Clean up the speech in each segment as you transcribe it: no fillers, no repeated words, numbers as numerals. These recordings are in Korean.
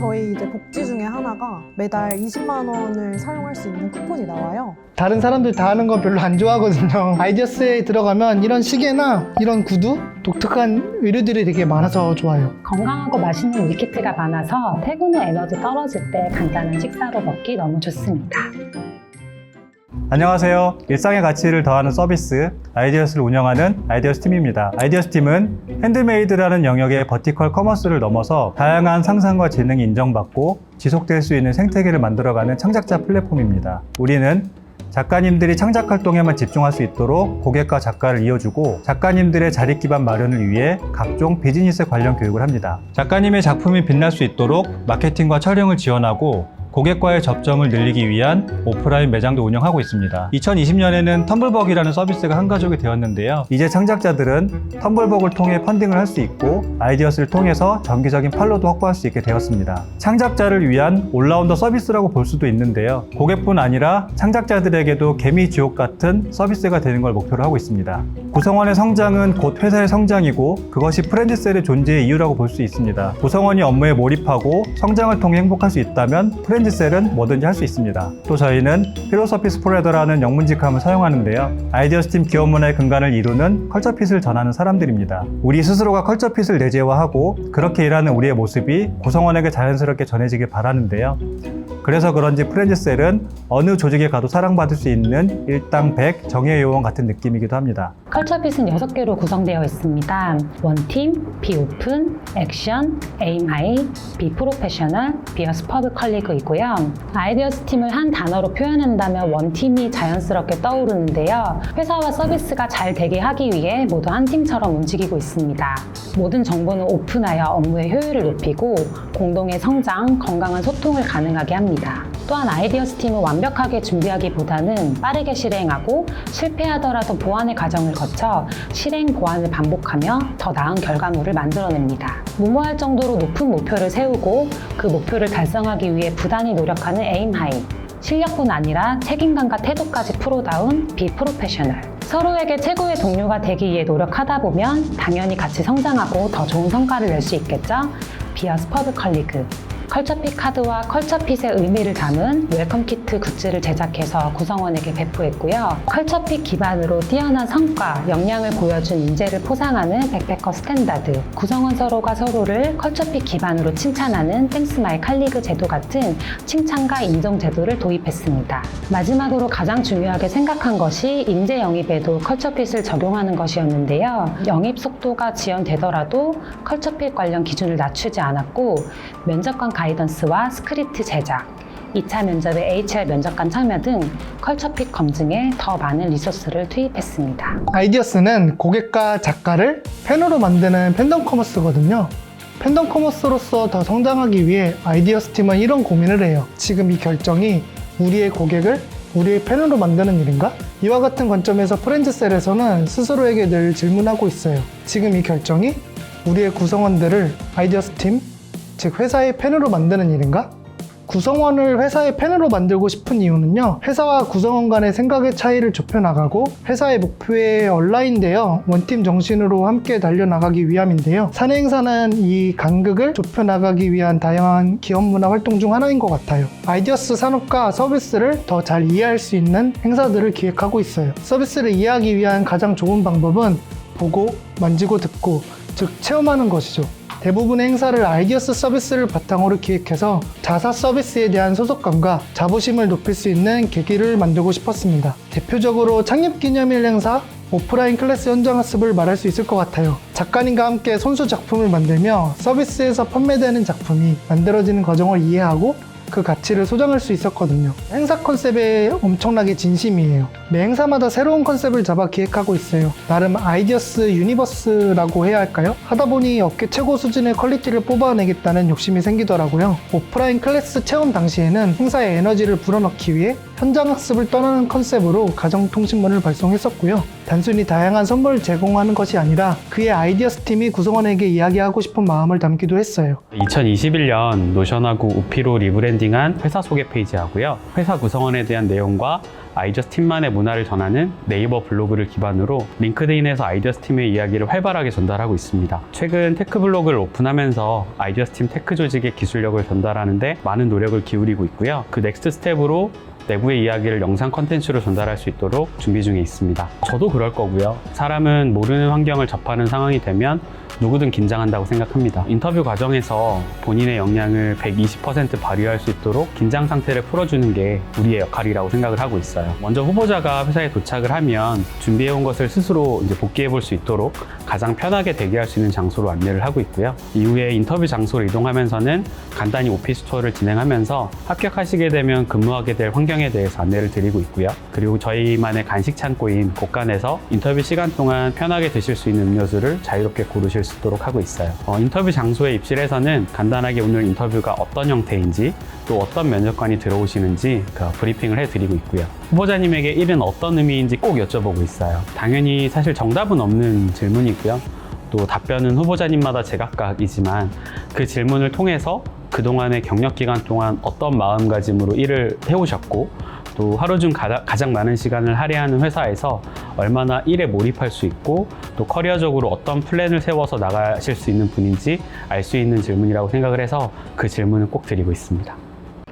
저희 이제 복지 중에 하나가 매달 20만 원을 사용할 수 있는 쿠폰이 나와요. 다른 사람들 다 하는 거 별로 안 좋아하거든요. 아이디어스에 들어가면 이런 시계나 이런 구두, 독특한 의류들이 되게 많아서 좋아요. 건강하고 맛있는 밀키트가 많아서 퇴근 후 에너지 떨어질 때 간단한 식사로 먹기 너무 좋습니다. 안녕하세요. 일상의 가치를 더하는 서비스 아이디어스를 운영하는 아이디어스 팀입니다. 아이디어스 팀은 핸드메이드라는 영역의 버티컬 커머스를 넘어서 다양한 상상과 재능이 인정받고 지속될 수 있는 생태계를 만들어가는 창작자 플랫폼입니다. 우리는 작가님들이 창작 활동에만 집중할 수 있도록 고객과 작가를 이어주고 작가님들의 자립 기반 마련을 위해 각종 비즈니스 관련 교육을 합니다. 작가님의 작품이 빛날 수 있도록 마케팅과 촬영을 지원하고 고객과의 접점을 늘리기 위한 오프라인 매장도 운영하고 있습니다. 2020년에는 텀블벅이라는 서비스가 한 가족이 되었는데요. 이제 창작자들은 텀블벅을 통해 펀딩을 할 수 있고 아이디어스를 통해서 정기적인 팔로도 확보할 수 있게 되었습니다. 창작자를 위한 올라운더 서비스라고 볼 수도 있는데요. 고객뿐 아니라 창작자들에게도 개미 지옥 같은 서비스가 되는 걸 목표로 하고 있습니다. 구성원의 성장은 곧 회사의 성장이고 그것이 프렌즈셀의 존재의 이유라고 볼 수 있습니다. 구성원이 업무에 몰입하고 성장을 통해 행복할 수 있다면 프렌즈셀은 뭐든지 할 수 있습니다. 또 저희는 필로소피 스프레더라는 영문직함을 사용하는데요. 아이디어스 팀 기업 문화의 근간을 이루는 컬처핏을 전하는 사람들입니다. 우리 스스로가 컬처핏을 내재화하고 그렇게 일하는 우리의 모습이 구성원에게 자연스럽게 전해지길 바라는데요. 그래서 그런지 프렌즈셀은 어느 조직에 가도 사랑받을 수 있는 일당백 정예의 요원 같은 느낌이기도 합니다. 컬처핏은 6개로 구성되어 있습니다. 원팀, 비오픈, 액션, 에임하이, 비프로페셔널, 비어스퍼브 컬리그이고요. 아이디어스 팀을 한 단어로 표현한다면 원팀이 자연스럽게 떠오르는데요. 회사와 서비스가 잘 되게 하기 위해 모두 한 팀처럼 움직이고 있습니다. 모든 정보는 오픈하여 업무의 효율을 높이고 공동의 성장, 건강한 소통을 가능하게 합니다. 또한 아이디어스 팀은 완벽하게 준비하기보다는 빠르게 실행하고 실패하더라도 보완의 과정을 거쳐 실행 보완을 반복하며 더 나은 결과물을 만들어냅니다. 무모할 정도로 높은 목표를 세우고 그 목표를 달성하기 위해 부단히 노력하는 에임하이, 실력뿐 아니라 책임감과 태도까지 프로다운 비프로페셔널. 서로에게 최고의 동료가 되기 위해 노력하다 보면 당연히 같이 성장하고 더 좋은 성과를 낼 수 있겠죠? 비어스퍼브 컬리그. 컬처핏 카드와 컬처핏의 의미를 담은 웰컴 키트 굿즈를 제작해서 구성원에게 배포했고요. 컬처핏 기반으로 뛰어난 성과, 역량을 보여준 인재를 포상하는 백패커 스탠다드, 구성원 서로가 서로를 컬처핏 기반으로 칭찬하는 땡스마이 칼리그 제도 같은 칭찬과 인정 제도를 도입했습니다. 마지막으로 가장 중요하게 생각한 것이 인재 영입에도 컬처핏을 적용하는 것이었는데요. 영입 속도가 지연되더라도 컬처핏 관련 기준을 낮추지 않았고 면접관 가이던스와 스크립트 제작, 2차 면접의 HR 면접관 참여 등 컬처핏 검증에 더 많은 리소스를 투입했습니다. 아이디어스는 고객과 작가를 팬으로 만드는 팬덤 커머스거든요. 팬덤 커머스로서 더 성장하기 위해 아이디어스 팀은 이런 고민을 해요. 지금 이 결정이 우리의 고객을 우리의 팬으로 만드는 일인가? 이와 같은 관점에서 프렌즈셀에서는 스스로에게 늘 질문하고 있어요. 지금 이 결정이 우리의 구성원들을 아이디어스 팀, 즉 회사의 팬으로 만드는 일인가? 구성원을 회사의 팬으로 만들고 싶은 이유는요, 회사와 구성원 간의 생각의 차이를 좁혀나가고 회사의 목표에 얼라인되어 원팀 정신으로 함께 달려나가기 위함인데요. 사내 행사는 이 간극을 좁혀나가기 위한 다양한 기업 문화 활동 중 하나인 것 같아요. 아이디어스 산업과 서비스를 더 잘 이해할 수 있는 행사들을 기획하고 있어요. 서비스를 이해하기 위한 가장 좋은 방법은 보고, 만지고, 듣고, 즉 체험하는 것이죠. 대부분의 행사를 아이디어스 서비스를 바탕으로 기획해서 자사 서비스에 대한 소속감과 자부심을 높일 수 있는 계기를 만들고 싶었습니다. 대표적으로 창립기념일 행사, 오프라인 클래스 현장 학습을 말할 수 있을 것 같아요. 작가님과 함께 손수 작품을 만들며 서비스에서 판매되는 작품이 만들어지는 과정을 이해하고 그 가치를 소장할 수 있었거든요. 행사 컨셉에 엄청나게 진심이에요. 매 행사마다 새로운 컨셉을 잡아 기획하고 있어요. 나름 아이디어스 유니버스라고 해야 할까요? 하다 보니 업계 최고 수준의 퀄리티를 뽑아내겠다는 욕심이 생기더라고요. 오프라인 클래스 체험 당시에는 행사의 에너지를 불어넣기 위해 현장 학습을 떠나는 컨셉으로 가정통신문을 발송했었고요. 단순히 다양한 선물을 제공하는 것이 아니라 그의 아이디어스 팀이 구성원에게 이야기하고 싶은 마음을 담기도 했어요. 2021년 노션하고 우피로 리브랜딩 브랜딩한 회사 소개 페이지하고요. 회사 구성원에 대한 내용과 아이디어스 팀만의 문화를 전하는 네이버 블로그를 기반으로 링크드인에서 아이디어스 팀의 이야기를 활발하게 전달하고 있습니다. 최근 테크 블로그를 오픈하면서 아이디어스 팀 테크 조직의 기술력을 전달하는 데 많은 노력을 기울이고 있고요. 그 넥스트 스텝으로 내부의 이야기를 영상 컨텐츠로 전달할 수 있도록 준비 중에 있습니다. 저도 그럴 거고요. 사람은 모르는 환경을 접하는 상황이 되면 누구든 긴장한다고 생각합니다. 인터뷰 과정에서 본인의 역량을 120% 발휘할 수 있도록 긴장 상태를 풀어주는 게 우리의 역할이라고 생각을 하고 있어요. 먼저 후보자가 회사에 도착을 하면 준비해온 것을 스스로 이제 복귀해 볼 수 있도록 가장 편하게 대기할 수 있는 장소로 안내를 하고 있고요. 이후에 인터뷰 장소로 이동하면서는 간단히 오피스 투어를 진행하면서 합격하시게 되면 근무하게 될 환경에 대해서 안내를 드리고 있고요. 그리고 저희만의 간식 창고인 곳간에서 인터뷰 시간 동안 편하게 드실 수 있는 음료수를 자유롭게 고르실 수 있도록 하고 있어요. 인터뷰 장소에 입실해서는 간단하게 오늘 인터뷰가 어떤 형태인지 또 어떤 면접관이 들어오시는지 브리핑을 해드리고 있고요. 후보자님에게 일은 어떤 의미인지 꼭 여쭤보고 있어요. 당연히 사실 정답은 없는 질문이고요. 또 답변은 후보자님마다 제각각이지만 그 질문을 통해서 그동안의 경력 기간 동안 어떤 마음가짐으로 일을 해오셨고 또 하루 중 가장 많은 시간을 할애하는 회사에서 얼마나 일에 몰입할 수 있고 또 커리어적으로 어떤 플랜을 세워서 나가실 수 있는 분인지 알 수 있는 질문이라고 생각을 해서 그 질문을 꼭 드리고 있습니다.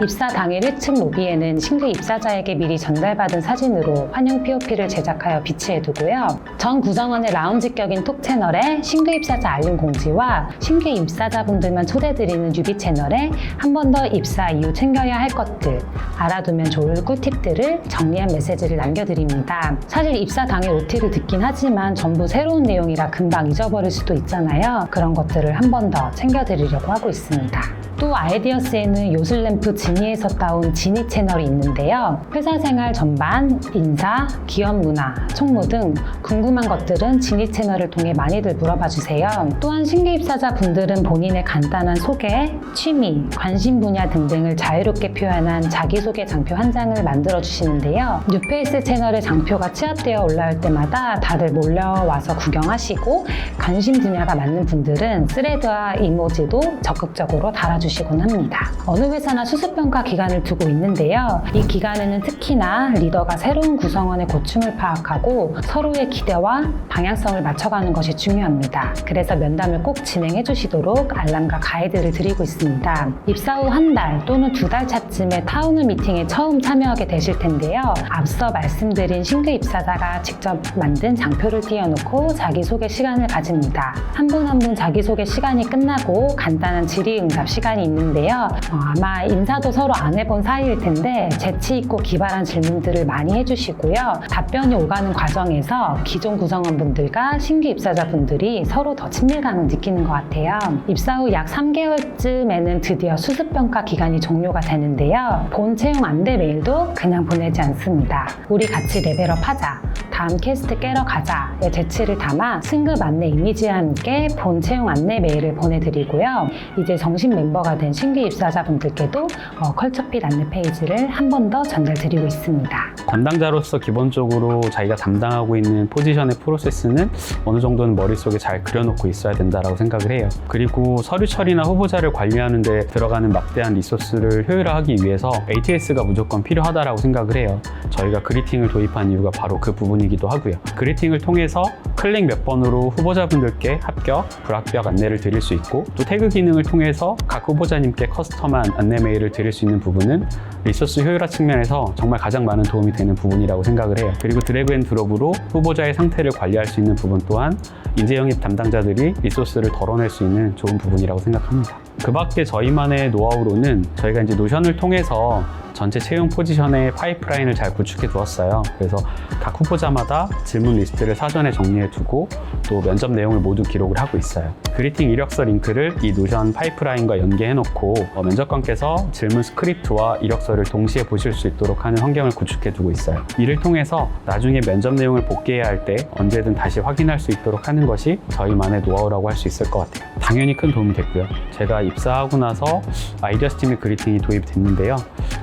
입사 당일 1층 로비에는 신규 입사자에게 미리 전달받은 사진으로 환영 POP를 제작하여 비치해두고요. 전 구성원의 라운지격인 톡 채널에 신규 입사자 알림 공지와 신규 입사자분들만 초대드리는 뉴비 채널에 한 번 더 입사 이후 챙겨야 할 것들, 알아두면 좋을 꿀팁들을 정리한 메시지를 남겨드립니다. 사실 입사 당일 OT를 듣긴 하지만 전부 새로운 내용이라 금방 잊어버릴 수도 있잖아요. 그런 것들을 한 번 더 챙겨드리려고 하고 있습니다. 또 아이디어스에는 요슬램프 지니에서 따온 지니 채널이 있는데요. 회사 생활 전반, 인사, 기업 문화, 총무 등 궁금한 것들은 지니 채널을 통해 많이들 물어봐 주세요. 또한 신규 입사자 분들은 본인의 간단한 소개, 취미, 관심 분야 등등을 자유롭게 표현한 자기소개 장표 한 장을 만들어 주시는데요. 뉴페이스 채널의 장표가 취합되어 올라올 때마다 다들 몰려와서 구경하시고 관심 분야가 맞는 분들은 스레드와 이모지도 적극적으로 달아주시곤 합니다. 어느 회사나 수습평가 기간을 두고 있는데요. 이 기간에는 특히나 리더가 새로운 구성원의 고충을 파악하고 서로의 기대와 방향성을 맞춰가는 것이 중요합니다. 그래서 면담을 꼭 진행해 주시도록 알람과 가이드를 드리고 있습니다. 입사 후 한 달 또는 2달 차쯤에 타운홀 미팅에 처음 참여하게 되실 텐데요. 앞서 말씀드린 신규 입사자가 직접 만든 장표를 띄워놓고 자기소개 시간을 가집니다. 한 분 한 분 자기소개 시간이 끝나고 간단한 질의응답 시간이 있는데요. 아마 인사도 서로 안 해본 사이일 텐데 재치 있고 기발한 질문들을 많이 해주시고요. 답변이 오가는 과정에서 기존 구성원분들과 신규 입사자분들이 서로 더 친밀감을 느끼는 것 같아요. 입사 후 약 3개월쯤에는 드디어 수습평가 기간이 종료가 되는데요. 본 채용 안내 메일도 그냥 보내지 않습니다. 우리 같이 레벨업 하자, 다음 캐스트 깨러 가자의 재치를 담아 승급 안내 이미지와 함께 본 채용 안내 메일을 보내드리고요. 이제 정식 멤버가 된 신규 입사자분들께도 컬처핏 안내 페이지를 한 번 더 전달드리고 있습니다. 담당자로서 기본적으로 자기가 담당하고 있는 포지션의 프로세스는 어느 정도는 머릿속에 잘 그려놓고 있어야 된다고 생각을 해요. 그리고 서류 처리나 후보자를 관리하는 데 들어가는 막대한 리소스를 효율화하기 위해서 ATS가 무조건 필요하다고 생각을 해요. 저희가 그리팅을 도입한 이유가 바로 그 부분이기도 하고요. 그리팅을 통해서 클릭 몇 번으로 후보자분들께 합격, 불합격 안내를 드릴 수 있고 또 태그 기능을 통해서 각 후보자님께 커스텀한 안내 메일을 드릴 수 있는 부분은 리소스 효율화 측면에서 정말 가장 많은 도움이 되는 부분이라고 생각을 해요. 그리고 드래그 앤 드롭으로 후보자의 상태를 관리할 수 있는 부분 또한 인재 영입 담당자들이 리소스를 덜어낼 수 있는 좋은 부분이라고 생각합니다. 그 밖에 저희만의 노하우로는 저희가 이제 노션을 통해서 전체 채용 포지션의 파이프라인을 잘 구축해 두었어요. 그래서 각 후보자마다 질문 리스트를 사전에 정리해 두고 또 면접 내용을 모두 기록을 하고 있어요. 그리팅 이력서 링크를 이 노션 파이프라인과 연계해 놓고 면접관께서 질문 스크립트와 이력서를 동시에 보실 수 있도록 하는 환경을 구축해 두고 있어요. 이를 통해서 나중에 면접 내용을 복귀해야 할 때 언제든 다시 확인할 수 있도록 하는 것이 저희만의 노하우라고 할 수 있을 것 같아요. 당연히 큰 도움이 됐고요. 제가 입사하고 나서 아이디어스 팀의 그리팅이 도입이 됐는데요.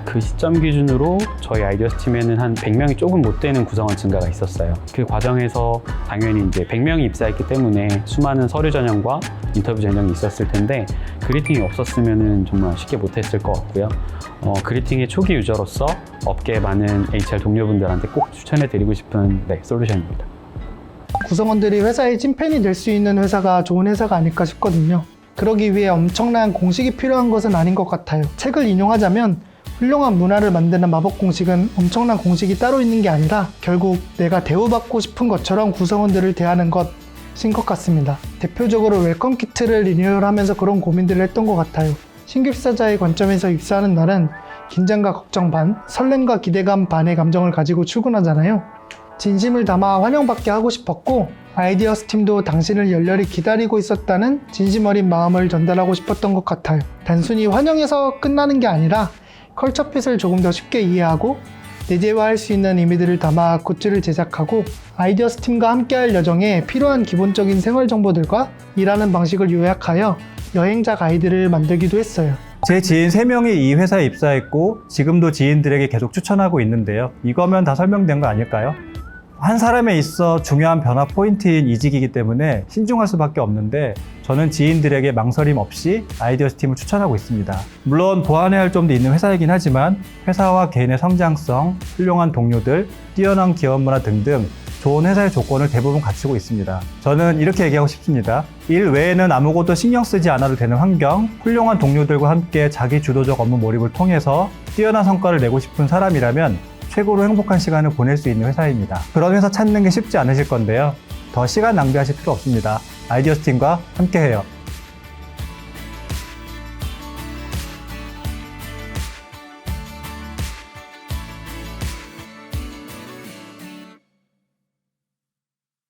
그 시점 기준으로 저희 아이디어스 팀에는 한 100명이 조금 못 되는 구성원 증가가 있었어요. 그 과정에서 당연히 이제 100명이 입사했기 때문에 수많은 서류 전형과 인터뷰 전형이 있었을 텐데 그리팅이 없었으면 정말 쉽게 못했을 것 같고요. 그리팅의 초기 유저로서 업계 많은 HR 동료분들한테 꼭 추천해드리고 싶은 솔루션입니다. 구성원들이 회사의 찐팬이 될 수 있는 회사가 좋은 회사가 아닐까 싶거든요. 그러기 위해 엄청난 공식이 필요한 것은 아닌 것 같아요. 책을 인용하자면 훌륭한 문화를 만드는 마법 공식은 엄청난 공식이 따로 있는 게 아니라 결국 내가 대우받고 싶은 것처럼 구성원들을 대하는 것인 것 같습니다. 대표적으로 웰컴 키트를 리뉴얼하면서 그런 고민들을 했던 것 같아요. 신규 입사자의 관점에서 입사하는 날은 긴장과 걱정 반, 설렘과 기대감 반의 감정을 가지고 출근하잖아요. 진심을 담아 환영받게 하고 싶었고 아이디어스 팀도 당신을 열렬히 기다리고 있었다는 진심 어린 마음을 전달하고 싶었던 것 같아요. 단순히 환영해서 끝나는 게 아니라 컬처핏을 조금 더 쉽게 이해하고 내재화할 수 있는 의미들을 담아 굿즈를 제작하고 아이디어스 팀과 함께할 여정에 필요한 기본적인 생활 정보들과 일하는 방식을 요약하여 여행자 가이드를 만들기도 했어요. 제 지인 3명이 이 회사에 입사했고 지금도 지인들에게 계속 추천하고 있는데요. 이거면 다 설명된 거 아닐까요? 한 사람에 있어 중요한 변화 포인트인 이직이기 때문에 신중할 수밖에 없는데 저는 지인들에게 망설임 없이 아이디어스 팀을 추천하고 있습니다. 물론 보완해야 할 점도 있는 회사이긴 하지만 회사와 개인의 성장성, 훌륭한 동료들, 뛰어난 기업 문화 등등 좋은 회사의 조건을 대부분 갖추고 있습니다. 저는 이렇게 얘기하고 싶습니다. 일 외에는 아무것도 신경 쓰지 않아도 되는 환경, 훌륭한 동료들과 함께 자기 주도적 업무 몰입을 통해서 뛰어난 성과를 내고 싶은 사람이라면 최고로 행복한 시간을 보낼 수 있는 회사입니다. 그런 회사 찾는 게 쉽지 않으실 건데요. 더 시간 낭비하실 필요 없습니다. 아이디어스 팀과 함께해요.